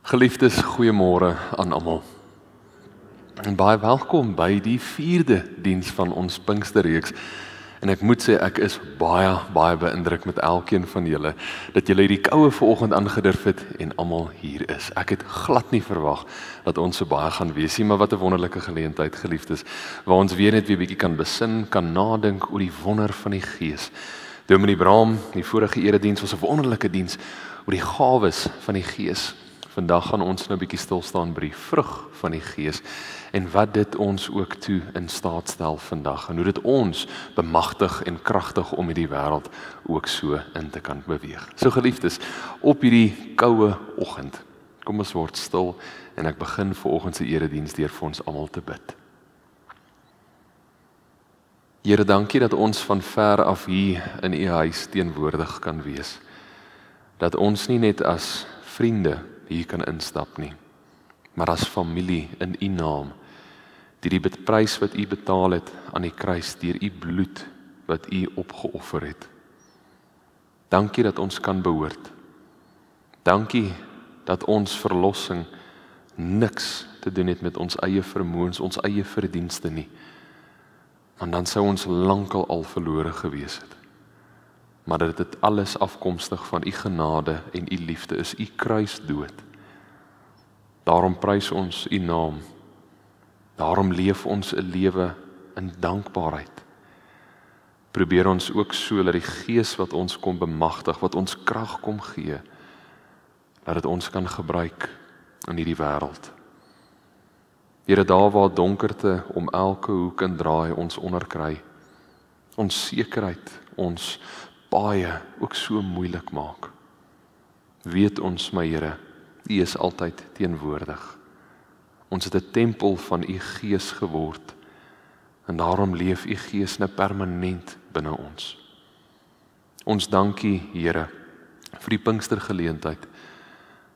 Geliefdes, goeiemôre aan almal. En baie welkom by die 4de diens van ons Pinksterreeks. En ek moet sê ek is baie beïndruk met elkeen van julle dat julle hierdie koue vanoggend aangedurf het en almal hier is. Ek het glad nie verwag dat ons so baie gaan wees nie, maar wat 'n wonderlike geleentheid, geliefdes, waar ons weer net weer bietjie kan besin, kan nadink oor die wonder van die Gees. Dominee Braam, die vorige erediens was 'n wonderlike diens oor die gawes van die Gees. Vandag gaan ons nou 'n bietjie stil staan by die vrug van die Gees en wat dit ons ook toe in staat stel vandag en hoe dit ons bemagtig en kragtig om hierdie wêreld ook so in te kan beweeg. So geliefdes, op hierdie koue oggend, kom ons word stil en ek begin vanoggend se erediens deur vir ons almal te bid. Here, dankie dat ons van ver af hier in U huis teenwoordig kan wees. Dat ons nie net as vriende hier kan instap nie, maar as familie in U naam, die prys wat U betaal het aan die kruis, deur U bloed wat U opgeoffer het. Dankie dat ons kan behoort. Dankie dat ons verlossing niks te doen het met ons eie vermoëns, ons eie verdienste nie, want dan sou ons lankal al verlore gewees het. Maar dat dit alles afkomstig van U genade en U liefde is, U kruisdood. Daarom prys ons U naam. Daarom leef ons 'n lewe in dankbaarheid. Probeer ons ook so dat die Gees wat ons kom bemagtig, wat ons krag kom gee, dat dit ons kan gebruik in hierdie wêreld. Here, daar waar donkerte om elke hoek en draai ons onderkry, ons sekerheid, ons baie ook so moeilik maak. Weet ons, my Here, U is altyd teenwoordig. Ons het 'n tempel van U Gees geword en daarom leef U Gees nou permanent binne ons. Ons dankie, Here, vir die Pinkstergeleentheid,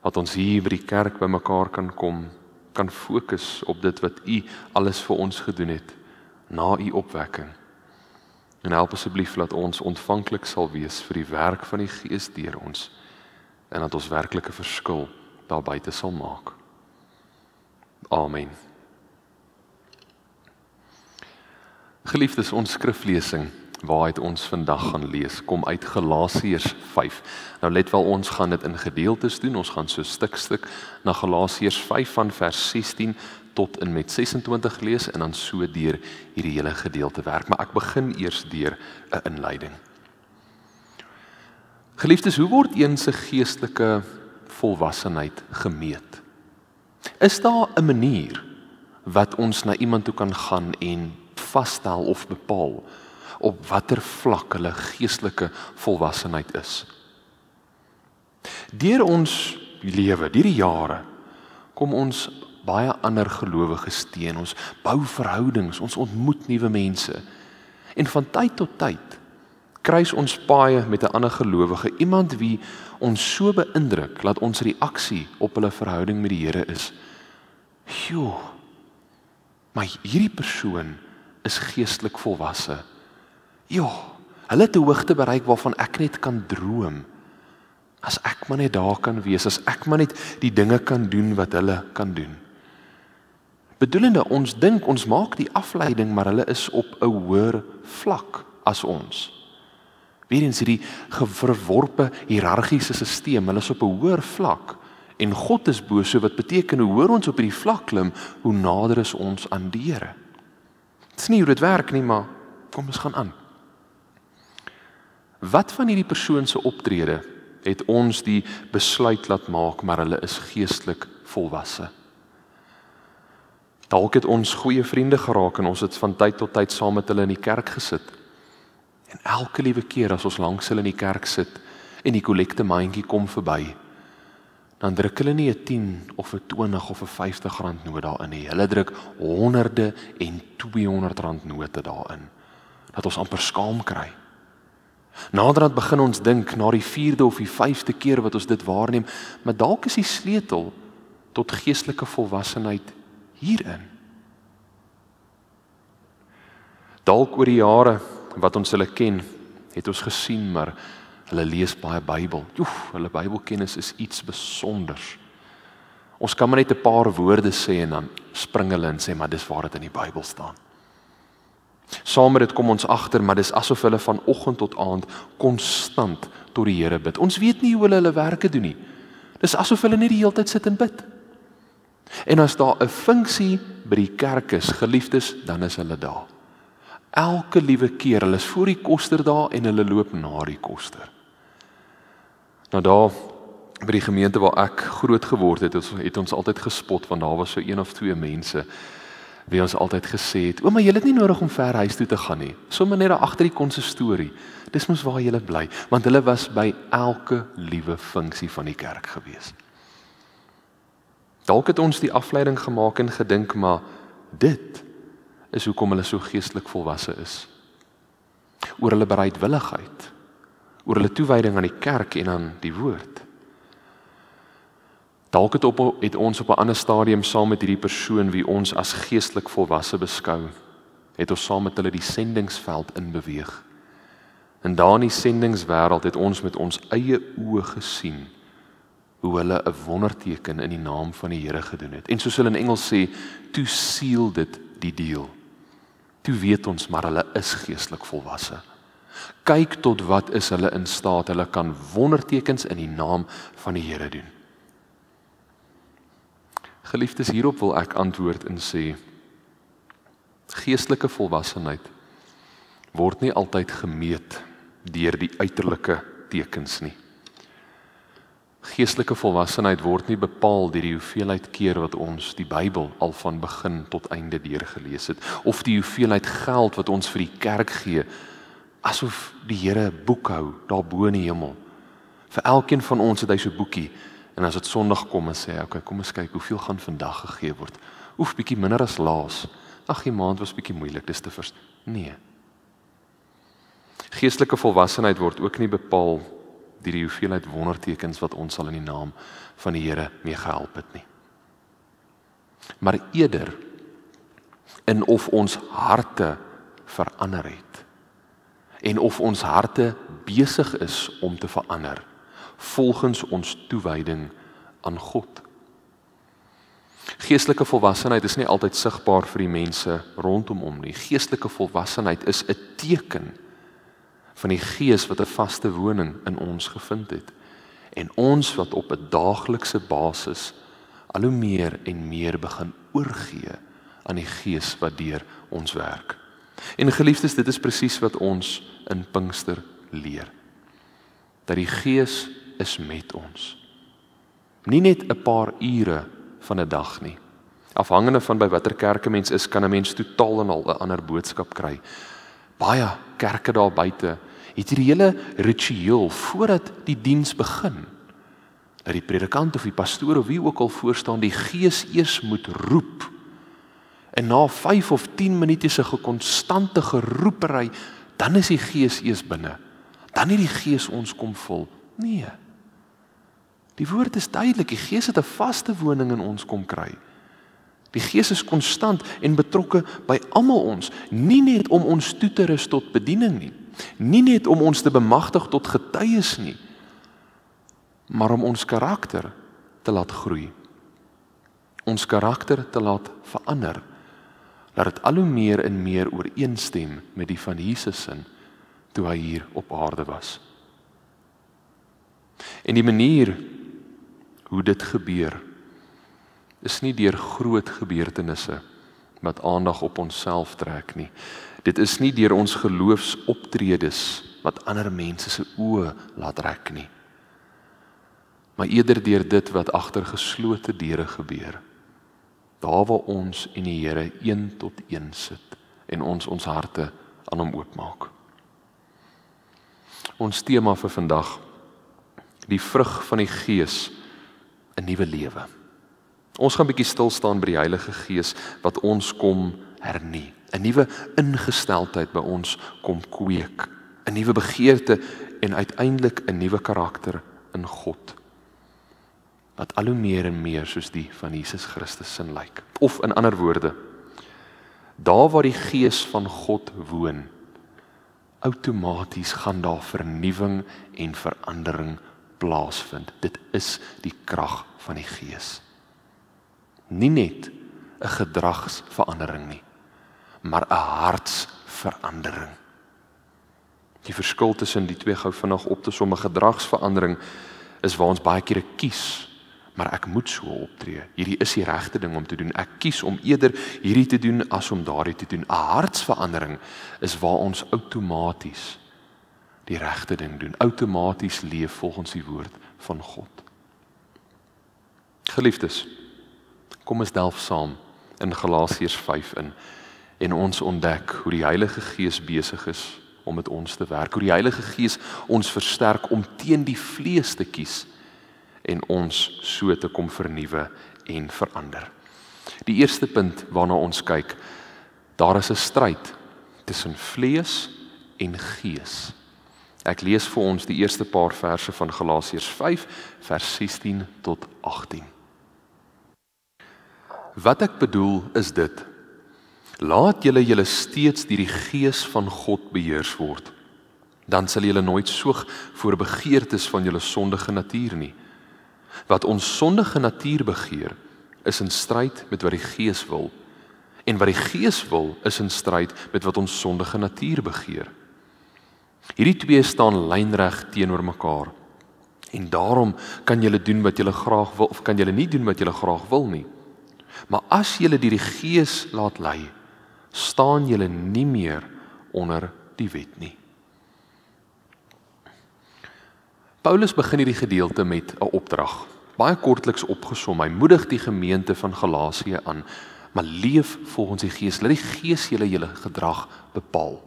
wat ons hier by die kerk bymekaar kan kom, kan fokus op dit wat U alles vir ons gedoen het, na U opwekking. En help asseblief dat ons ontvanklik sal wees vir die werk van die Gees deur ons en dat ons werklike verskil daar buite sal maak. Amen. Geliefdes, ons skriflesing waaruit ons vandag gaan lees, kom uit Galasiërs 5. Nou let wel, ons gaan dit in gedeeltes doen, ons gaan so stuk na Galasiërs 5 van vers 16 tot en met 26 lees en dan so deur hierdie hele gedeelte werk. Maar ek begin eers deur 'n inleiding. Geliefdes, hoe word een se geestelike volwassenheid gemeet? Is daar 'n manier wat ons na iemand toe kan gaan en vasstel of bepaal op watter vlak hulle geestelike volwassenheid is? Deur ons lewe, deur die jare, kom ons baie ander gelowiges teen, ons bou verhoudings, ons ontmoet nuwe mense. En van tyd tot tyd kruis ons paaie met 'n ander gelowige, iemand wie ons so beïndruk, dat ons reaksie op hulle verhouding met die Here is: "Joe, maar hierdie persoon is geestelik volwasse. Joe, hulle het 'n hoogte bereik waarvan ek net kan droom. As ek maar net daar kan wees, as ek maar net die dinge kan doen wat hulle kan doen." Bedoelende, ons dink, ons maak die afleiding, maar hulle is op 'n hoër vlak as ons. Weerens hierdie verworpe hiërargiese stelsel, hulle is op 'n hoër vlak en God is bo, so wat beteken hoe hoër ons op hierdie vlak klim, hoe nader is ons aan die Here. Dit is nie hoe dit werk nie, maar kom ons gaan aan. Wat van hierdie persoon se optrede het ons die besluit laat maak, maar hulle is geestelik volwasse? Dalk het ons goeie vriende geraak en ons het van tyd tot tyd saam met hulle in die kerk gesit. En elke liewe keer as ons langs hulle in die kerk sit en die kollekte mandjie kom verby, dan druk hulle nie 'n 10 of 'n 20 of 'n 50 rand noot daarin nie. Hulle druk honderde en 200 rand note daarin, dat ons amper skaam kry. Naderhand begin ons dink, na die 4de of die 5de keer wat ons dit waarneem, maar dalk is die sleutel tot geestelike volwassenheid hierin. Dalk oor die jare wat ons hulle ken, het ons gesien, maar hulle lees baie Bybel. Hulle Bybelkennis is iets besonders. Ons kan maar net 'n paar woorde sê en dan spring hulle en sê, maar dis waar dit in die Bybel staan. Saam met dit kom ons agter, maar dis asof hulle van oggend tot aand konstant tot die Here bid. Ons weet nie hoe hulle werke doen nie. Dis asof hulle net die hele tyd sit en bid. En as daar 'n funksie by die kerk is, geliefdes, dan is hulle daar. Elke liewe keer, hulle is voor die koster daar en hulle loop na die koster. Nou daar by die gemeente waar ek groot geword het ons altyd gespot, want daar was so 1 of 2 mense wie ons altyd gesê het, maar julle het nie nodig om ver huis toe te gaan nie, sommer net daar agter die konsistorie, dis mos waar julle bly, want hulle was by elke liewe funksie van die kerk gewees. Dalk het ons die afleiding gemaak en gedink, maar dit is hoekom hulle so geestelik volwasse is. Oor hulle bereidwilligheid, oor hulle toewyding aan die kerk en aan die woord. Dalk het ons op 'n ander stadium saam met hierdie persoon wie ons as geestelik volwasse beskou, het ons saam met hulle die sendingsveld inbeweeg. En daar in die sendingswêreld het ons met ons eie oë gesien hoe hulle 'n wonderteken in die naam van die Here gedoen het. En soos hulle in Engels sê, toe seal dit die deal. Toe weet ons, maar hulle is geestelik volwasse. Kyk tot wat is hulle in staat, hulle kan wondertekens in die naam van die Here doen. Geliefdes, hierop wil ek antwoord en sê, geestelike volwassenheid word nie altyd gemeet deur die uiterlike tekens nie. Geestelike volwassenheid word nie bepaal deur die hoeveelheid keer wat ons die Bybel al van begin tot einde deurgelees het, of die hoeveelheid geld wat ons vir die kerk gee, asof die Here 'n boek hou, daar bo in die hemel. Vir elkeen van ons het hy so 'n boekie, en as dit Sondag kom en sê, okay, kom ons kyk, hoeveel gaan vandag gegee word? Oef, bietjie minder as laas. Ag, die maand was bietjie moeilik, dis te verstaan. Nee. Geestelike volwassenheid word ook nie bepaal deur die hoeveelheid wondertekens wat ons al in die naam van die Here mee gehelp het nie. Maar eerder in of ons harte verander het en of ons harte besig is om te verander volgens ons toewyding aan God. Geestelike volwassenheid is nie altyd sigbaar vir die mense rondom nie. Geestelike volwassenheid is 'n teken van die Gees wat 'n vaste woning in ons gevind het. En ons wat op 'n daaglikse basis al hoe meer en meer begin oorgee aan die Gees wat deur ons werk. En geliefdes, dit is presies wat ons in Pinkster leer. Dat die Gees is met ons. Nie net 'n paar ure van 'n dag nie. Afhangende van by watter kerk 'n mens is, kan 'n mens totaal en al 'n ander boodskap kry. Baie kerke daar buite het hierdie hele ritueel voordat die diens begin, dat die predikant of die pastoor of wie ook al voorstaan, die Gees eers moet roep. En na 5 of 10 minute se konstante geroepery, dan is die Gees eers binne. Dan het die Gees ons kom vul. Nee. Die woord is duidelik, die Gees het 'n vaste woning in ons kom kry. Die Gees is konstant en betrokke by almal ons, nie net om ons toe te rus tot bediening nie, nie net om ons te bemagtig tot getuies nie, maar om ons karakter te laat groei, ons karakter te laat verander, dat dit al hoe meer en meer ooreenstem met die van Jesus sin toe hy hier op aarde was. En die manier hoe dit gebeur, is nie deur groot gebeurtenisse wat aandag op onsself trek nie. Dit is nie deur ons geloofsoptredes wat ander mense se oë laat trek nie. Maar eerder deur dit wat agter geslote deure gebeur. Daar waar ons en die Here 1 tot 1 sit en ons harte aan hom oopmaak. Ons tema vir vandag, die vrug van die Gees, 'n nuwe lewe. Ons gaan 'n bietjie stil staan by die Heilige Gees wat ons kom hernie, 'n nuwe ingesteldheid by ons kom kweek, 'n nuwe begeerte en uiteindelik 'n nuwe karakter in God, wat al hoe meer en meer soos die van Jesus Christus sin lyk. Of in ander woorde, daar waar die Gees van God woon, outomaties gaan daar vernuwing en verandering plaasvind. Dit is die krag van die Gees. Nie net 'n gedragsverandering nie, maar 'n hartsverandering. Die verskil tussen die twee gou vinnig op te som, 'n gedragsverandering is waar ons baie kere kies, maar ek moet so optree. Hierdie is die regte ding om te doen. Ek kies om eerder hierdie te doen as om daardie te doen. 'n Hartsverandering is waar ons outomaties die regte ding doen, outomaties leef volgens die woord van God. Geliefdes, kom ons delf saam in Galasiërs 5 in en ons ontdek hoe die Heilige Gees besig is om met ons te werk, hoe die Heilige Gees ons versterk om teen die vlees te kies en ons so te kom vernuwe en verander. Die eerste punt waarna ons kyk, daar is 'n stryd tussen vlees en gees. Ek lees vir ons die eerste paar verse van Galasiërs 5, vers 16 tot 18. Wat ek bedoel is dit: laat julle steeds deur die Gees van God beheers word. Dan sal julle nooit soeg voor begeertes van julle sondige natuur nie. Wat ons sondige natuur begeer, is in stryd met wat die Gees wil. En wat die Gees wil, is in stryd met wat ons sondige natuur begeer. Hierdie twee staan lynreg teenoor mekaar. En daarom kan julle doen wat julle graag wil, of kan julle nie doen wat julle graag wil nie. Maar as julle deur die Gees laat lei, staan julle nie meer onder die wet nie. Paulus begin hierdie gedeelte met 'n opdrag. Baie kortliks opgesom, hy moedig die gemeente van Galasië aan, maar leef volgens die Gees. Laat die Gees julle gedrag bepaal.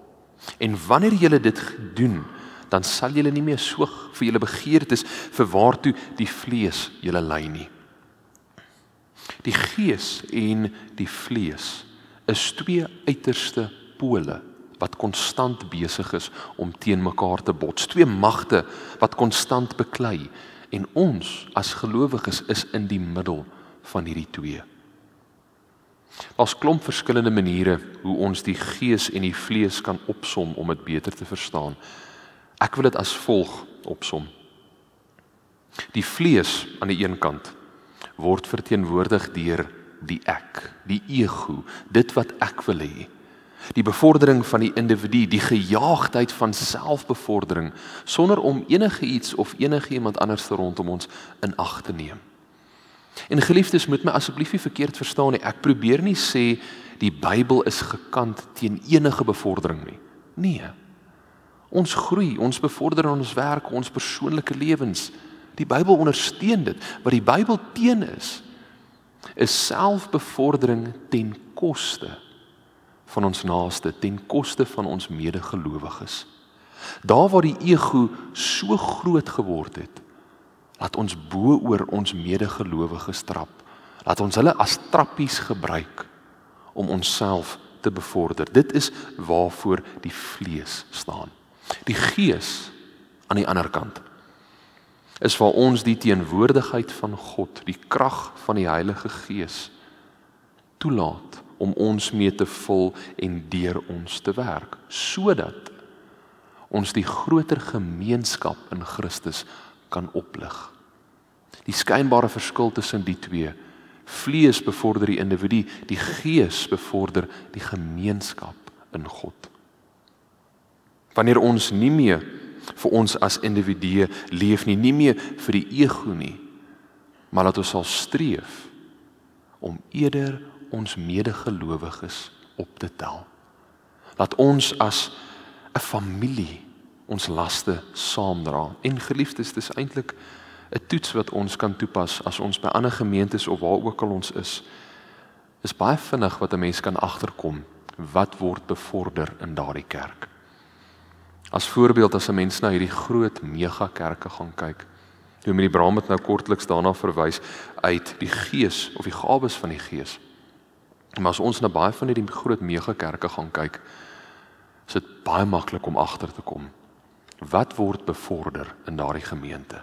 En wanneer julle dit doen, dan sal julle nie meer soeg vir julle begeertes vir waartoe die vlees julle lei nie. Die Gees en die vlees is twee uiterste pole wat konstant besig is om teen mekaar te bots. Twee magte wat konstant beklei en ons as gelowiges is in die middel van hierdie twee. Daar's klomp verskillende maniere hoe ons die Gees en die vlees kan opsom om dit beter te verstaan. Ek wil dit as volg opsom. Die vlees aan die een kant word verteenwoordig deur die ek, die ego, dit wat ek wil hê. Die bevordering van die individu, die gejaagdheid van selfbevordering, sonder om enige iets of enige iemand anders rondom ons in ag te neem. En geliefdes, moet my asseblief nie verkeerd verstaan nie, ek probeer nie sê die Bybel is gekant teen enige bevordering nie. Nee, ons groei, ons bevorder in ons werk, ons persoonlike lewens. Die Bybel ondersteun dit. Wat die Bybel teen is selfbevordering ten koste van ons naaste, ten koste van ons medegelowiges. Daar waar die ego so groot geword het, laat ons bo oor ons medegelowiges trap. Laat ons hulle as trappies gebruik om onsself te bevorder. Dit is waarvoor die vlees staan. Die Gees aan die ander kant is waar ons die teenwoordigheid van God, die krag van die Heilige Gees toelaat om ons mee te vul en deur ons te werk, sodat ons die groter gemeenskap in Christus kan oplig. Die skynbare verskil tussen die twee, vlees bevorder die individu, die Gees bevorder die gemeenskap in God. Wanneer ons nie meer vir ons as individue leef nie meer vir die ego nie, maar dat ons sal streef om eerder ons medegelowiges op te tel. Laat ons as 'n familie ons laste saamdra. En geliefdes, dis eintlik 'n toets wat ons kan toepas as ons by ander gemeentes of waar ook al ons is baie vinnig wat 'n mens kan agterkom, wat word bevorder in daardie kerk. As voorbeeld, as 'n mens na hierdie groot megakerke gaan kyk, Dominee Braam het nou kortliks daarna verwys uit die Gees of die gawes van die Gees. Maar as ons na baie van hierdie groot megakerke gaan kyk, is dit baie maklik om agter te kom. Wat word bevorder in daardie gemeente?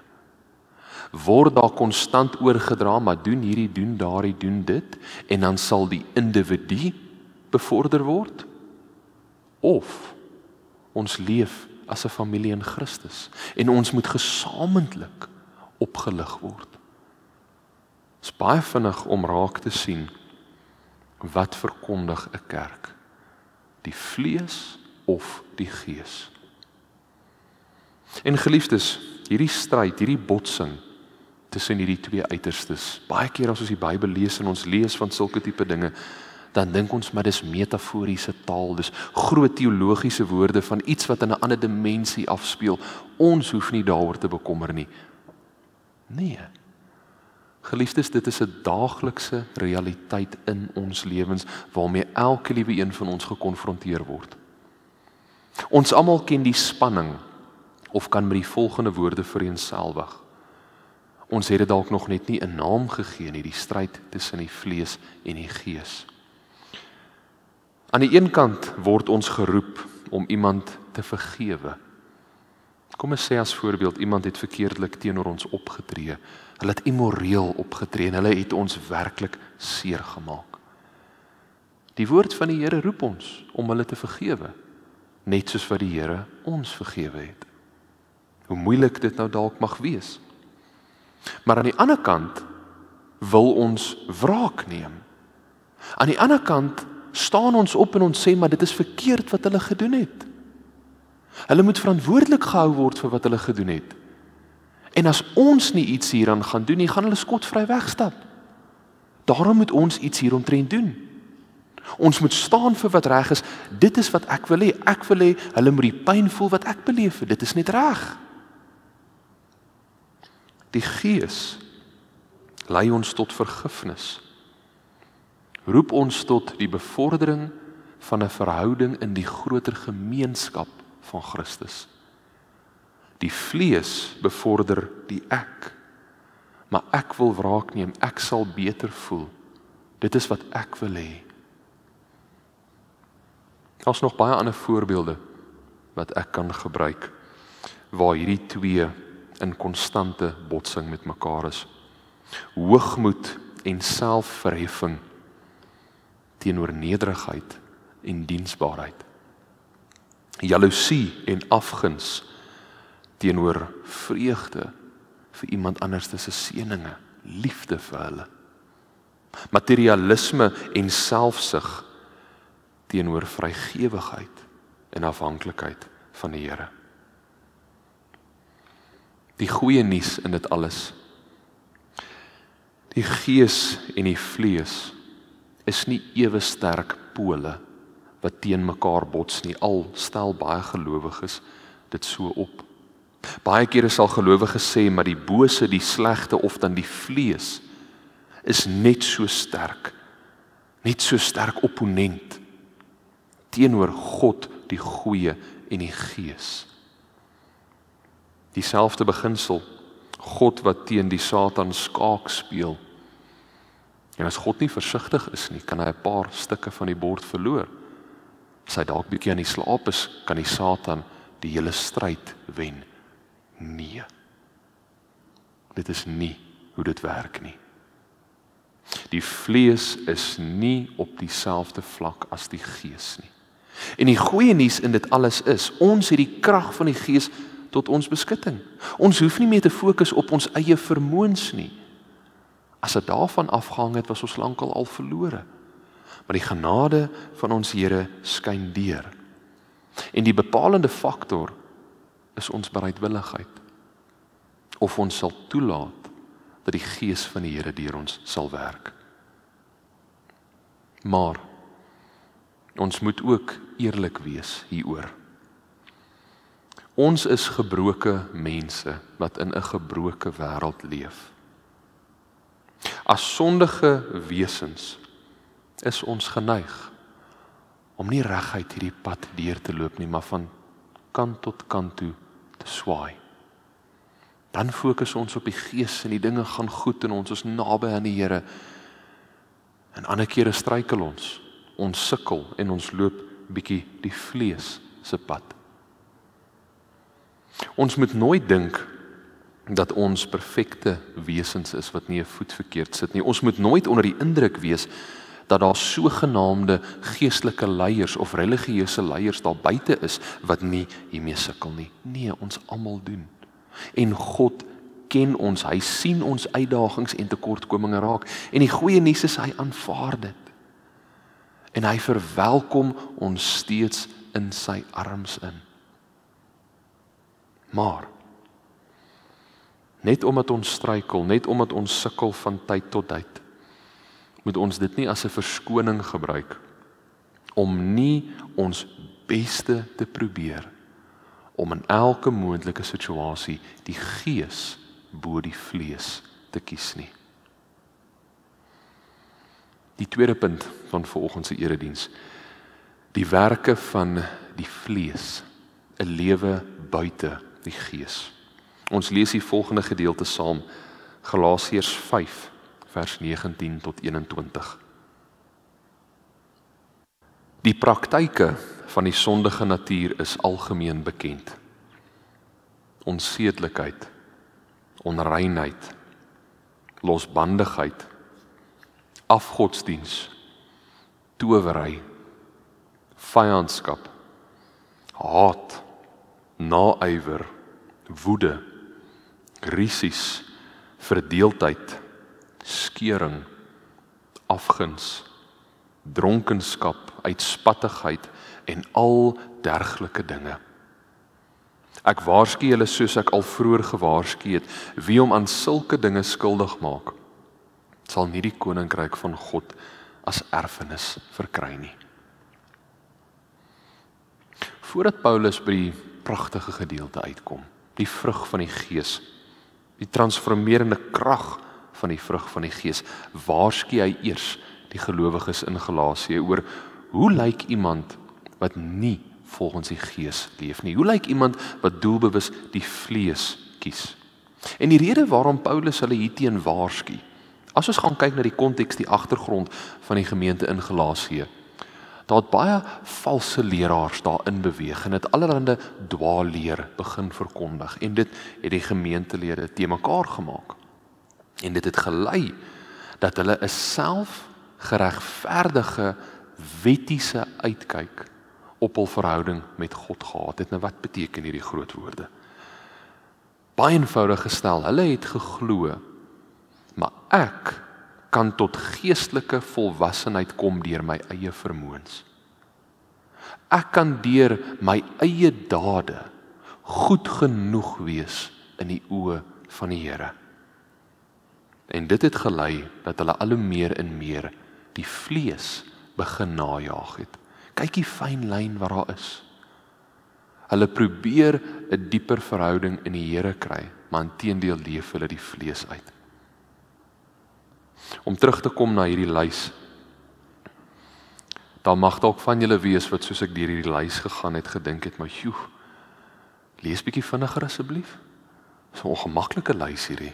Word daar konstant oorgedra, maar doen hierdie, doen daardie, doen dit, en dan sal die individu bevorder word? Of ons leef as 'n familie in Christus en ons moet gesamentlik opgelig word. Dit is baie vinnig om raak te sien, wat verkondig 'n kerk? Die vlees of die gees? En geliefdes, hierdie stryd, hierdie botsing tussen hierdie twee uiterstes, baie keer as ons die Bybel lees en ons lees van sulke tipe dinge, dan dink ons maar dis metaforiese taal, dis groot teologiese woorde van iets wat in 'n ander dimensie afspeel. Ons hoef nie daaroor te bekommer nie. Nee. Geliefdes, dit is 'n daaglikse realiteit in ons lewens waarmee elke liewe een van ons gekonfronteer word. Ons almal ken die spanning, of kan met die volgende woorde vereenselwig. Ons het dit dalk nog net nie 'n naam gegee nie, die stryd tussen die vlees en die gees. Aan die een kant word ons geroep om iemand te vergewe. Kom ons sê as voorbeeld, iemand het verkeerdelik teenoor ons opgetree. Hulle het immoreel opgetree en hulle het ons werklik seer gemaak. Die woord van die Here roep ons om hulle te vergewe, net soos wat die Here ons vergewe het. Hoe moeilik dit nou dalk mag wees. Maar aan die ander kant wil ons wraak neem. Aan die ander kant staan ons op en ons sê, maar dit is verkeerd wat hulle gedoen het. Hulle moet verantwoordelik gehou word vir wat hulle gedoen het. En as ons nie iets hieraan gaan doen nie, gaan hulle skotvry wegstap. Daarom moet ons iets hieromtrent doen. Ons moet staan vir wat reg is. Dit is wat ek wil hê. Ek wil hê hulle moet die pyn voel wat ek beleef het. Dit is net reg. Die Gees lei ons tot vergifnis. Roep ons tot die bevordering van 'n verhouding in die groter gemeenskap van Christus. Die vlees bevorder die ek, maar ek wil wraak neem, ek sal beter voel. Dit is wat ek wil hê. Daar's nog baie ander voorbeelde wat ek kan gebruik, waar hierdie twee in konstante botsing met mekaar is. Hoogmoed en selfverheffing teenoor nederigheid en diensbaarheid. Jaloesie en afguns teenoor vreugde vir iemand anders se seëninge, liefde vir hulle. Materialisme en selfsug teenoor vrygewigheid en afhanklikheid van die Here. Die goeie nuus in dit alles. Die gees en die vlees is nie ewe sterk pole wat teen mekaar bots nie, al stel baie gelowiges dit so op. Baie kere sal gelowiges sê, maar die bose, die slegte of dan die vlees is net so sterk opponent teenoor God, die goeie en die gees. Dieselfde beginsel, God wat teen die Satan skaak speel. En as God nie versigtig is nie, kan hy 'n paar stukke van die bord verloor. As hy dalk bietjie aan die slaap is, kan die Satan die hele stryd wen. Nee. Dit is nie hoe dit werk nie. Die vlees is nie op dieselfde vlak as die gees nie. En die goeie nuus in dit alles is, ons het die krag van die Gees tot ons beskutting. Ons hoef nie meer te fokus op ons eie vermoëns nie. As dit daarvan afgehang het, was ons lankal al verlore. Maar die genade van ons Here skyn deur. En die bepalende faktor is ons bereidwilligheid. Of ons sal toelaat dat die Gees van die Here deur ons sal werk. Maar ons moet ook eerlik wees hieroor. Ons is gebroke mense wat in 'n gebroke wêreld leef. As sondige wesens is ons geneig om nie reguit hierdie pad deur te loop nie, maar van kant tot kant toe te swaai. Dan fokus ons op die Gees en die dinge gaan goed en ons is naby aan die Here. En ander kere struikel ons sukkel en ons loop bietjie die vlees se pad. Ons moet nooit dink dat ons perfekte wesens is wat nie 'n voet verkeerd sit nie. Ons moet nooit onder die indruk wees dat daar sogenaamde geestelike leiers of religieuse leiers daar buite is wat nie hiermee sukkel nie. Nee, ons almal doen. En God ken ons, hy sien ons uitdagings en tekortkominge raak. En die goeie nuus is, hy aanvaar dit. En hy verwelkom ons steeds in sy arms in. Maar, net omdat ons struikel, net omdat ons sukkel van tyd tot tyd, moet ons dit nie as 'n verskoning gebruik, om nie ons beste te probeer, om in elke moontlike situasie die gees bo die vlees te kies nie. Die tweede punt van vanoggend se erediens, die werke van die vlees, 'n lewe buite die gees. Ons lees die volgende gedeelte saam, Galasiërs 5, vers 19 tot 21. Die praktyke van die sondige natuur is algemeen bekend. Onsedelikheid, onreinheid, losbandigheid, afgodsdiens, towery, vyandskap, haat, naaiwer, woede, rusies, verdeeldheid, skeuring, afguns, dronkenskap, uitspattigheid en al dergelike dinge. Ek waarsku julle soos ek al vroeër gewaarsku het, wie hom aan sulke dinge skuldig maak, sal nie die koninkryk van God as erfenis verkry nie. Voordat Paulus by die pragtige gedeelte uitkom, die vrug van die gees, die transformerende krag van die vrug van die gees, waarsku hy eers die gelowiges in Galasië oor hoe lyk iemand wat nie volgens die gees leef nie? Hoe lyk iemand wat doelbewus die vlees kies? En die rede waarom Paulus hulle hierteen waarsku, as ons gaan kyk na die konteks, die agtergrond van die gemeente in Galasië, daar het baie valse leraars daarin beweeg en het allerhande dwaalleer begin verkondig en dit het die gemeentelede te mekaar gemaak. En dit het gelei dat hulle 'n selfgeregverdige wettiese uitkyk op hul verhouding met God gehad het. Nou wat beteken hierdie groot woorde? Baie eenvoudig gestel, hulle het geglo, maar ek kan tot geestelike volwassenheid kom deur my eie vermoëns. Ek kan deur my eie dade goed genoeg wees in die oë van die Here. En dit het gelei dat hulle al hoe meer en meer die vlees begin najaag het. Kyk die fyn lyn wat daar is. Hulle probeer 'n dieper verhouding in die Here kry, maar inteendeel leef hulle die vlees uit. Om terug te kom na hierdie lys, daar mag dalk van julle wees wat soos ek deur hierdie lys gegaan het, gedink het, maar joe, lees bietjie vinniger asseblief. So 'n ongemaklike lys hierdie.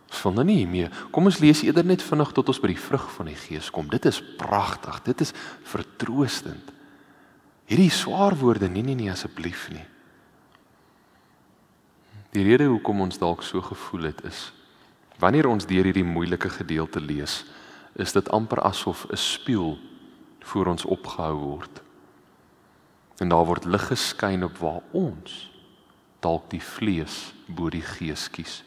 Ons wil nou nie hiermee, kom ons lees eerder net vinnig tot ons by die vrug van die gees kom. Dit is pragtig, dit is vertroostend. Hierdie swaar woorde, nee asseblief nie. Die rede hoekom ons dalk so gevoel het is, wanneer ons deur hierdie moeilike gedeelte lees, is dit amper asof 'n spieël voor ons opgehou word. En daar word lig geskyn op waar ons dalk die vlees bo die gees kies.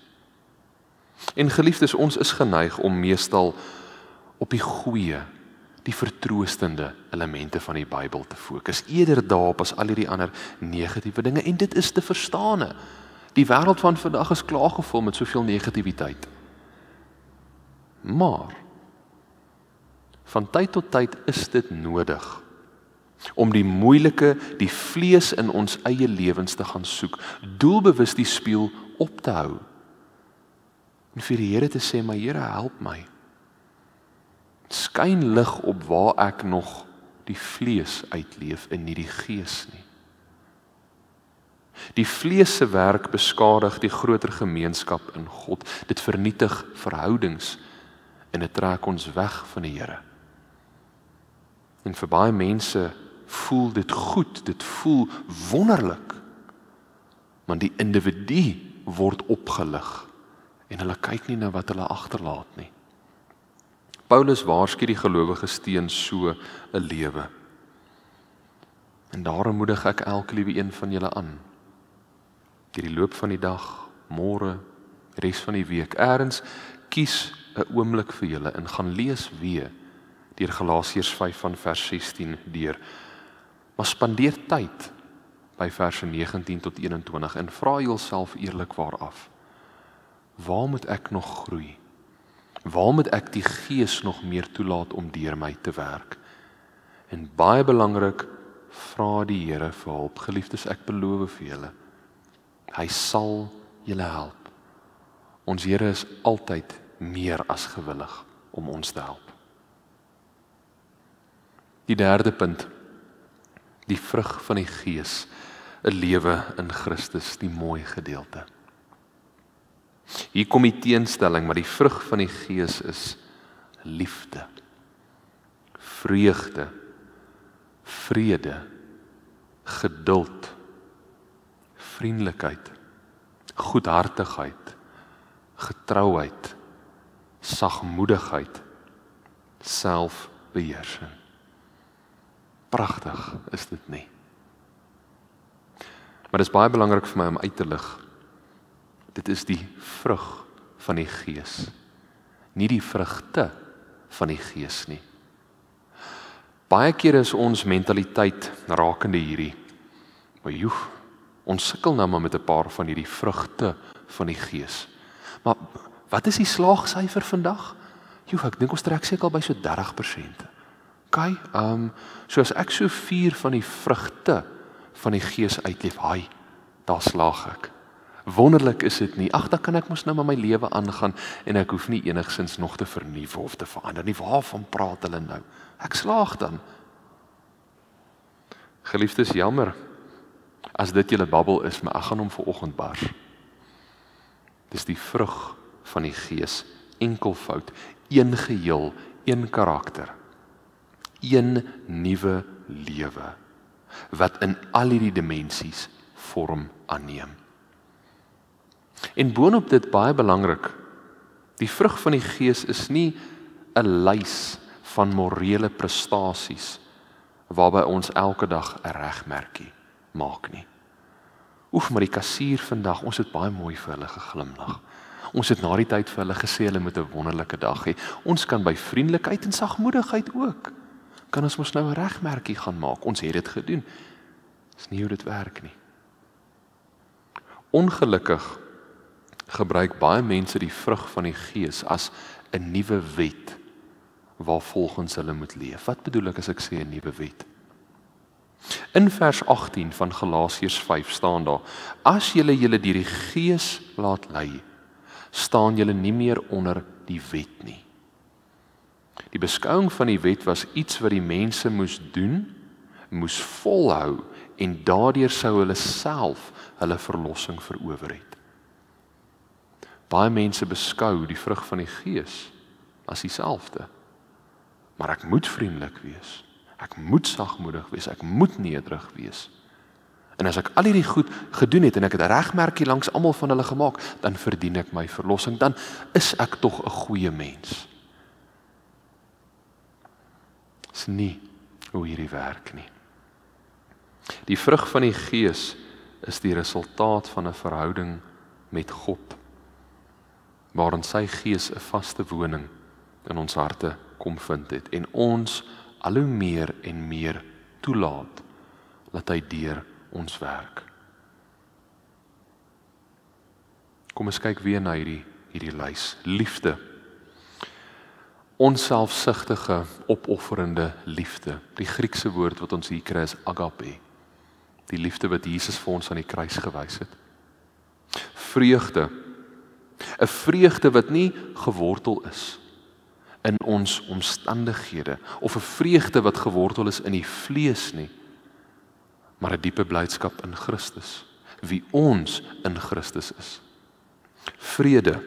En geliefdes, ons is geneig om meestal op die goeie, die vertroostende elemente van die Bybel te fokus, eerder daarop as al hierdie ander negatiewe dinge, en dit is te verstaane. Die wêreld van vandag is klaargevul met soveel negativiteit. Maar, van tyd tot tyd is dit nodig om die moeilike, die vlees in ons eie lewens te gaan soek, doelbewus die spieël op te hou, en vir die Here te sê, maar Here, help my. Skyn lig op waar ek nog die vlees uitleef en nie die gees nie. Die vlees se werk beskadig die groter gemeenskap in God. Dit vernietig verhoudings en dit trek ons weg van die Here. En vir baie mense voel dit goed, dit voel wonderlik, maar die individu word opgelig en hulle kyk nie na wat hulle agterlaat nie. Paulus waarsku die gelowiges teen so 'n lewe. En daarom moedig ek elke liewe een van julle aan, deur die loop van die dag, môre res van die week, ergens kies 'n oomblik vir julle en gaan lees weer deur Galasiërs 5 van vers 16 deur. Maar spandeer tyd by verse 19 tot 21 en vra jouself eerlikwaar af. Waar moet ek nog groei? Waar moet ek die Gees nog meer toelaat om deur my te werk? En baie belangrik, vra die Here vir hulp. Geliefdes, ek beloof vir julle, hy sal julle help. Ons Here is altyd meer as gewillig om ons te help. Die derde punt, die vrug van die Gees, 'n lewe in Christus, die mooi gedeelte. Hier kom die teenstelling, maar die vrug van die Gees is liefde, vreugde, vrede, geduld, vriendelikheid, goedhartigheid, getrouheid, sagmoedigheid, selfbeheersing. Pragtig is dit nie. Maar dit is baie belangrik vir my om uit te lig. Dit is die vrug van die Gees, nie die vrugte van die Gees nie. Baie kere is ons mentaliteit rakende hierdie, maar ons sukkel nou maar met 'n paar van hierdie vrugte van die Gees. Maar wat is die slaagsyfer vandag? Ek dink ons trek seker al by so 30%. Okay, so as ek so 4 van die vrugte van die Gees uitleef, daar slaag ek. Wonderlik is dit nie. Dan kan ek mos nou maar my lewe aangaan en ek hoef nie enigsins nog te vernuwe of te verander nie. Waarvan praat hulle nou? Ek slaag dan. Geliefdes, jammer as dit julle babbel is, maar ek gaan hom vanoggend bars. Dis die vrug van die Gees, enkelvoud, een geheel, een karakter, een nuwe lewe wat in al hierdie dimensies vorm aanneem. En boonop dit baie belangrik, die vrug van die Gees is nie 'n lys van morele prestasies waarby ons elke dag 'n regmerkie maak nie. Maar die kassier vandag, ons het baie mooi vir hulle geglimlag. Ons het na die tyd vir hulle gesê hulle moet 'n wonderlike dag hê. Ons kan by vriendelikheid en sagmoedigheid ook. Kan ons mos nou 'n regmerkie gaan maak. Ons het dit gedoen. Dis nie hoe dit werk nie. Ongelukkig gebruik baie mense die vrug van die Gees as 'n nuwe wet waarvolgens hulle moet leef. Wat bedoel ek as ek sê 'n nuwe wet? In vers 18 van Galasiërs 5 staan daar: as julle deur die Gees laat lei, staan julle nie meer onder die wet nie. Die beskouing van die wet was iets wat die mense moes doen, moes volhou en daardeur sou hulle self hulle verlossing verower het. Baie mense beskou die vrug van die Gees as dieselfde. Maar ek moet vriendelik wees. Ek moet sagmoedig wees, ek moet nederig wees. En as ek al hierdie goed gedoen het en ek het 'n regmerkie langs almal van hulle gemaak, dan verdien ek my verlossing, dan is ek tog 'n goeie mens. Dis nie hoe hierdie werk nie. Die vrug van die Gees is die resultaat van 'n verhouding met God, waarin sy Gees 'n vaste woning in ons harte kom vind het en ons al hoe meer en meer toelaat dat hy deur ons werk. Kom ons kyk weer na hierdie lys. Liefde. Onselfsugtige, opofferende liefde. Die Griekse woord wat ons hier kry is agape. Die liefde wat Jesus vir ons aan die kruis gewys het. Vreugde. 'n vreugde wat nie gewortel is in ons omstandighede, of 'n vreugde wat gewortel is in die vlees nie, maar 'n diepe blydskap in Christus, wie ons in Christus is. Vrede,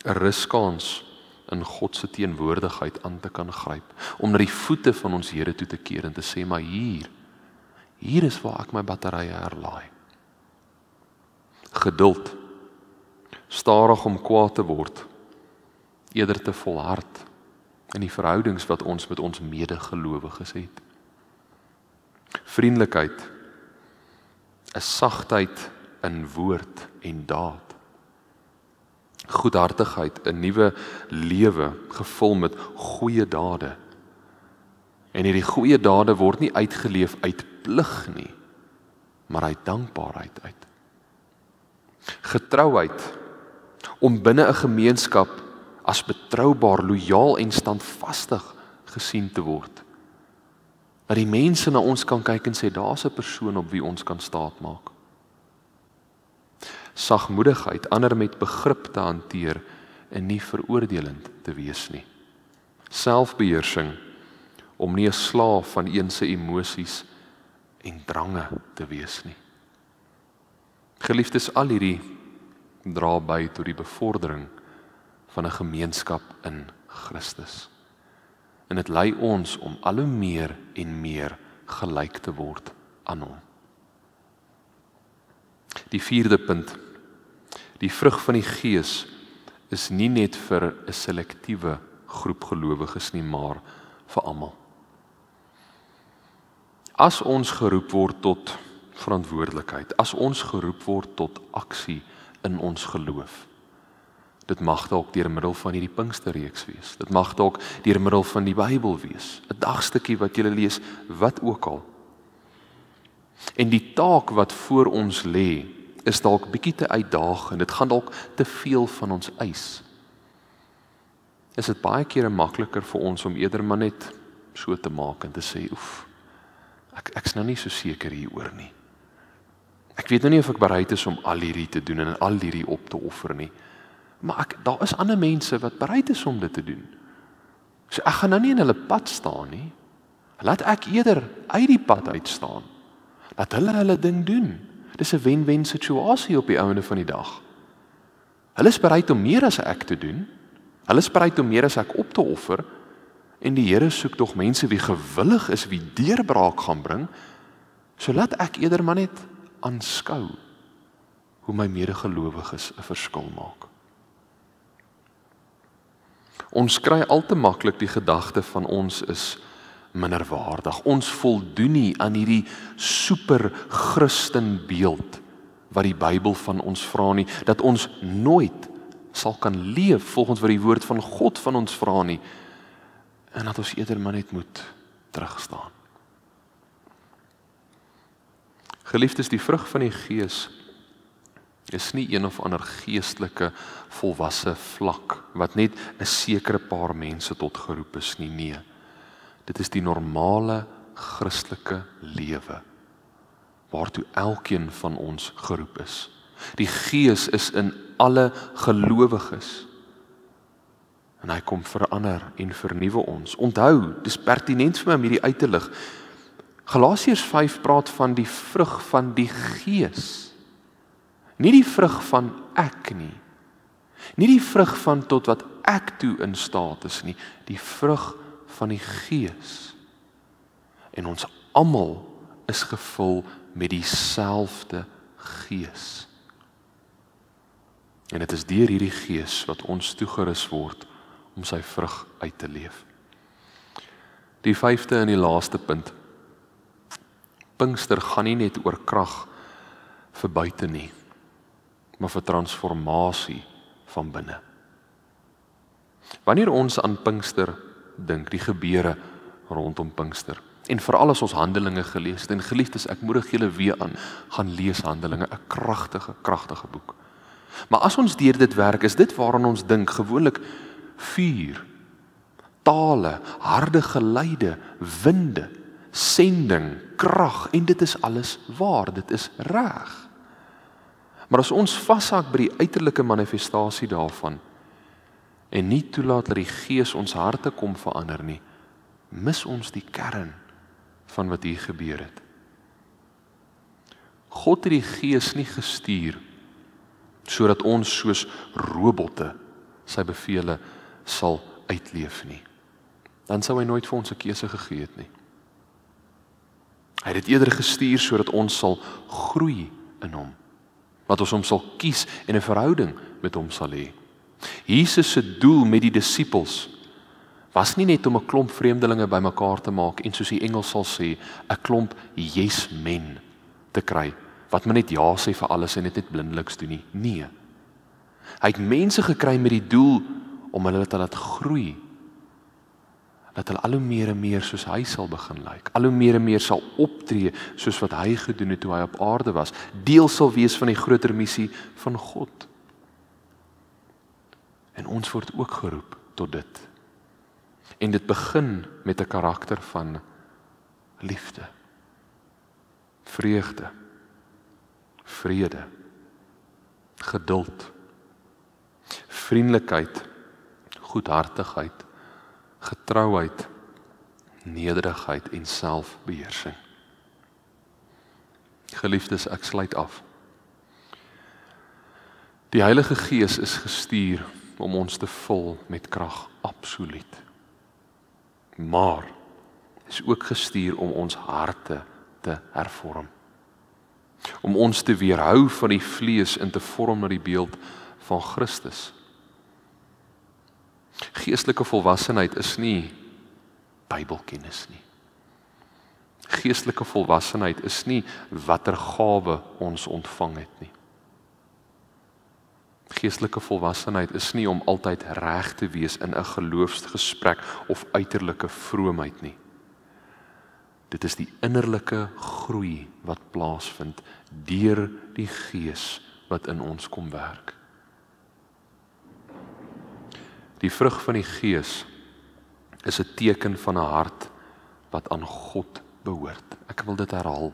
'n ruskans in God se teenwoordigheid aan te kan gryp, om na die voete van ons Here toe te keer en te sê, maar hier is waar ek my batterye herlaai. Geduld, stadig om kwaad te word, eerder te volhard in die verhoudings wat ons met ons medegelowiges het. Vriendelikheid, 'n sagtheid in woord en daad. Goedhartigheid, 'n nuwe lewe gevul met goeie dade. En hierdie goeie dade word nie uitgeleef uit plig nie, maar uit dankbaarheid uit. Getrouheid, om binne 'n gemeenskap as betroubaar, lojaal en standvastig gesien te word. Dat die mense na ons kan kyk en sê, daar's 'n persoon op wie ons kan staatmaak. Sagmoedigheid, ander met begrip te hanteer en nie veroordelend te wees nie. Selfbeheersing, om nie 'n slaaf van een se emosies en drange te wees nie. Geliefdes, al hierdie dra by tot die bevordering van 'n gemeenskap in Christus. En dit lei ons om al hoe meer en meer gelyk te word aan hom. Die 4de punt, die vrug van die Gees is nie net vir 'n selektiewe groep gelowiges nie, maar vir almal. As ons geroep word tot verantwoordelikheid, as ons geroep word tot aksie in ons geloof, dit mag dalk deur middel van hierdie Pinksterreeks wees, dit mag dalk deur middel van die Bybel wees, 'n dagstukkie wat jy lees, wat ook al. En die taak wat voor ons lê, is dalk bietjie te uitdagend, dit gaan dalk te veel van ons eis. Is dit baie kere makliker vir ons om eerder maar net so te maak en te sê, oef, ek's nou nie so seker hieroor nie. Ek weet nou nie of ek bereid is om al hierdie te doen en al hierdie op te offer nie. Maar daar is ander mense wat bereid is om dit te doen. So ek gaan nou nie in hulle pad staan nie. Laat ek eerder uit die pad uitstaan. Laat hulle ding doen. Dis 'n wen-wen situasie op die einde van die dag. Hulle is bereid om meer as ek te doen. Hulle is bereid om meer as ek op te offer. En die Here soek tog mense wie gewillig is, wie deurbraak gaan bring. So laat ek eerder maar net aanskou hoe my medegelowiges 'n verskil maak. Ons kry al te maklik die gedagte van ons is minderwaardig. Ons voldoen nie aan hierdie super Christen beeld wat die Bybel van ons vra nie, dat ons nooit sal kan leef volgens wat die woord van God van ons vra nie, en dat ons eerder maar net moet terugstaan. Geliefdes, die vrug van die Gees is nie een of ander geestelike volwasse vlak wat net 'n sekere paar mense tot geroep is nie. Nee. Dit is die normale Christelike lewe waartoe elkeen van ons geroep is. Die Gees is in alle gelowiges. En hy kom verander en vernuwe ons. Onthou, dis pertinent vir my om hierdie uit te lig. Galasiërs 5 praat van die vrug van die Gees. Nie die vrug van ek nie. Nie die vrug van tot wat ek toe in staat is nie. Die vrug van die Gees. En ons almal is gevul met dieselfde Gees. En dit is deur hierdie Gees wat ons toegerus word om sy vrug uit te leef. Die 5de en die laaste punt. Pinkster gaan nie net oor krag vir buite nie, maar vir transformasie van binne. Wanneer ons aan Pinkster dink, die gebeure rondom Pinkster, en veral as ons Handelinge gelees het, en geliefdes, ek moedig julle weer aan, gaan lees Handelinge, 'n kragtige boek. Maar as ons deur dit werk, is dit waaraan ons dink, gewoonlik vuur, tale, harde geluide, winde, sending, krag, en dit is alles waar, dit is reg. Maar as ons vashak by die uiterlike manifestasie daarvan, en nie toelaat dat die Gees ons harte kom verander nie, mis ons die kern van wat hier gebeur het. God het die Gees nie gestuur, sodat ons soos robotte sy bevele sal uitleef nie. Dan sou hy nooit vir ons 'n keuse gegee het nie. Hy het dit eerder gestuur sodat ons sal groei in hom, wat ons hom sal kies en 'n verhouding met hom sal hê. Jesus se doel met die disippels was nie net om 'n klomp vreemdelinge bymekaar te maak en soos die Engels sal sê, 'n klomp yes men te kry, wat maar net ja sê vir alles en dit net blindeliks doen nie. Nee. Hy het mense gekry met die doel om hulle te laat groei, dat hulle al hoe meer en meer soos hy sal begin lyk, al hoe meer en meer sal optree soos wat hy gedoen het toe hy op aarde was, deel sal wees van die groter missie van God. En ons word ook geroep tot dit. En dit begin met 'n karakter van liefde, vreugde, vrede, geduld, vriendelikheid, goedhartigheid, getrouheid, nederigheid en selfbeheersing. Geliefdes, ek sluit af. Die Heilige Gees is gestuur om ons te vul met krag, absoluut. Maar is ook gestuur om ons harte te hervorm. Om ons te weerhou van die vlees en te vorm na die beeld van Christus. Geestelike volwassenheid is nie Bybelkennis nie. Geestelike volwassenheid is nie watter gawe ons ontvang het nie. Geestelike volwassenheid is nie om altyd reg te wees in 'n geloofsgesprek of uiterlike vroomheid nie. Dit is die innerlike groei wat plaasvind deur die Gees wat in ons kom werk. Die vrug van die Gees is 'n teken van 'n hart wat aan God behoort. Ek wil dit herhaal.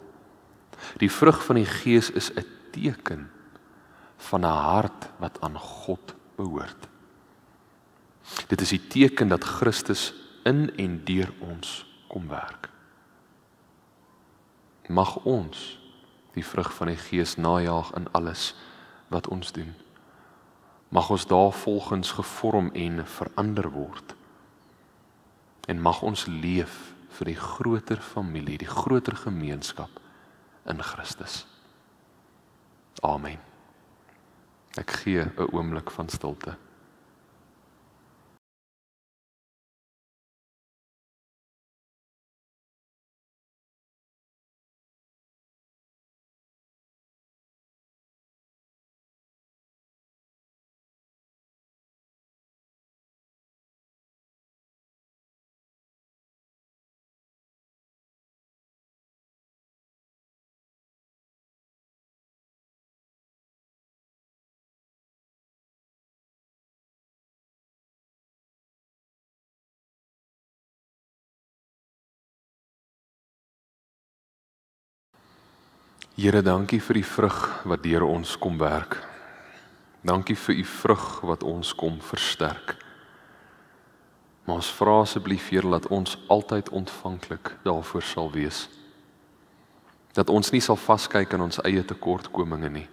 Die vrug van die Gees is 'n teken van 'n hart wat aan God behoort. Dit is die teken dat Christus in en deur ons kom werk. Mag ons die vrug van die Gees najaag in alles wat ons doen. Mag ons daarvolgens gevorm en verander word. En mag ons leef vir die groter familie, die groter gemeenskap in Christus. Amen. Ek gee 'n oomblik van stilte. Here, dankie vir die vrug wat deur ons kom werk. Dankie vir u vrug wat ons kom versterk. Maar ons vra asseblief, Here, dat ons altyd ontvanklik daarvoor sal wees. Dat ons nie sal vaskyk aan ons eie tekortkominge nie,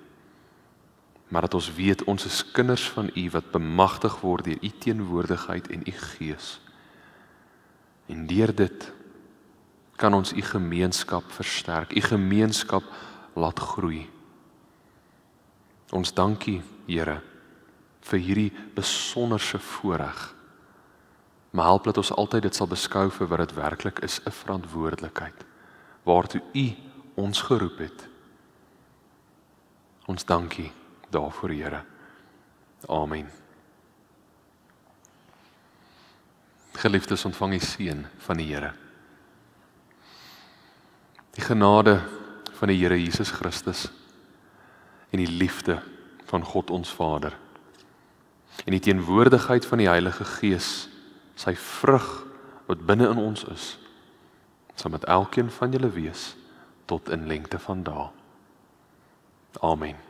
maar dat ons weet ons is kinders van u wat bemagtig word deur u teenwoordigheid en u Gees. En deur dit kan ons u gemeenskap versterk, u gemeenskap laat groei. Ons dankie, Here, vir hierdie besonderse voorreg. Maar help dat ons altyd dit sal beskou vir wat dit werklik is, 'n verantwoordelikheid, waartoe u ons geroep het. Ons dankie daarvoor, Here. Amen. Geliefdes, ontvang die seën van die Here. Die genade van die Here Jesus Christus en die liefde van God ons Vader en die teenwoordigheid van die Heilige Gees, sy vrug wat binne in ons is, sal met elkeen van julle wees tot in lengte van dae. Amen.